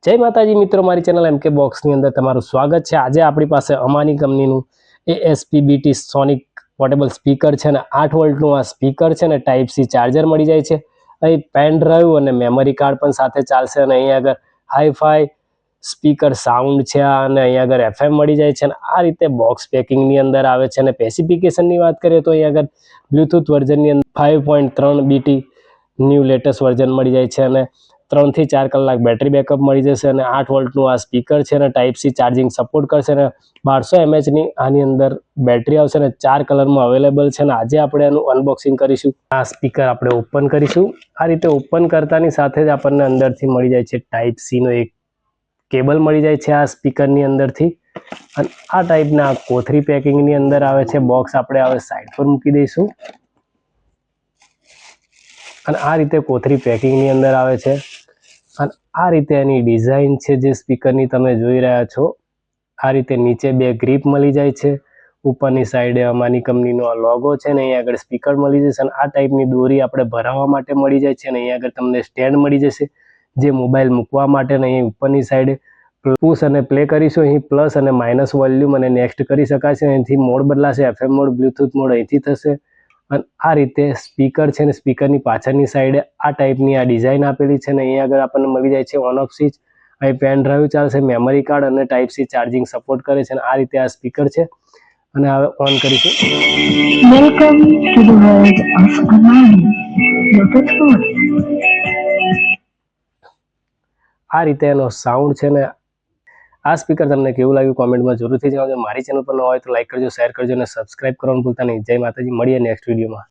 जय माताजी मित्रों, मारी चेनल एमके बॉक्स ની અંદર તમારું સ્વાગત છે। આજે આપણી પાસે અમાની કંપનીનું ASPBT સોનિક પોર્ટેબલ સ્પીકર છે ને 8 વોલ્ટનું આ સ્પીકર છે ને ટાઈપ સી ચાર્જર મળી જાય છે। અહીં પેન ડ્રાઈવ અને મેમરી કાર્ડ પણ સાથે ચાલશે અને અહીં આગળ હાઈફાઈ સ્પીકર સાઉન્ડ છે અને અહીં આગળ FM મળી જાય છે અને આ રીતે બોક્સ પેકિંગની અંદર આવે છે। અને સ્પેસિફિકેશનની વાત કરીએ તો અહીં આગળ બ્લૂટૂથ વર્ઝનની અંદર 5.3 BT ન્યૂ લેટેસ્ટ વર્ઝન મળી જાય છે અને 3 થી 4 કલાક બેટરી બેકઅપ મળી જશે અને 8 વોલ્ટનું આ સ્પીકર છે અને ટાઈપ સી ચાર્જિંગ સપોર્ટ કરશે અને 1200 mAh ની આની અંદર બેટરી આવશે અને 4 કલરમાં અવેલેબલ છે અને આજે આપણે એનું અનબોક્સિંગ કરીશું। આ સ્પીકર આપણે ઓપન કરીશું। આ રીતે ઓપન કરતાની સાથે જ આપણને અંદરથી મળી જાય છે ટાઈપ સી નો એક કેબલ મળી જાય છે આ સ્પીકરની અંદરથી અને આ ટાઈપના કોથળી પેકિંગની અંદર આવે છે। બોક્સ આપણે હવે સાઈડ પર મૂકી દઈશું અને આ રીતે કોથળી પેકિંગની અંદર આવે છે અને આ રીતે એની ડિઝાઇન છે જે સ્પીકરની તમે જોઈ રહ્યા છો। આ રીતે નીચે બે ગ્રીપ મળી જાય છે, ઉપરની સાઈડે અમાની કંપનીનો આ લોગો છે ને અહીં આગળ સ્પીકર મળી જશે અને આ ટાઈપની દોરી આપણે ભરાવવા માટે મળી જાય છે અને અહીં આગળ તમને સ્ટેન્ડ મળી જશે જે મોબાઈલ મૂકવા માટે ને અહીં ઉપરની સાઈડે પુશ અને પ્લે કરીશું। અહીં પ્લસ અને માઇનસ વોલ્યુમ અને નેક્સ્ટ કરી શકાશે। અહીંથી મોડ બદલાશે, FM મોડ, બ્લૂટૂથ મોડ અહીંથી થશે અને આ રીતે સ્પીકર છે ને સ્પીકરની પાછળની સાઈડે આ ટાઈપની આ ડિઝાઇન આપેલી છે અને અહીં આગળ આપણને મળી જાય છે ઓન ઓફ સ્વિચ। અહીં પેન ડ્રાઈવ ચાલશે, મેમરી કાર્ડ અને ટાઈપ સી ચાર્જિંગ સપોર્ટ કરે છે અને આ રીતે આ સ્પીકર છે અને હવે ઓન કરીશું। Welcome to the world of અમાની બ્લૂટૂથ મોડ। આ રીતે એનો સાઉન્ડ છે ને આ સ્પીકર તમને કેવું લાગ્યું કોમેન્ટમાં જરૂરથી જણાવજો। મારી ચેનલ પર ન હોય તો લાઈક કરજો, શેર કરજો અને સબસ્ક્રાઇબ કરવાનું ભૂલતા નહીં। જય માતાજી, મળીએ નેક્સ્ટ વિડીયોમાં।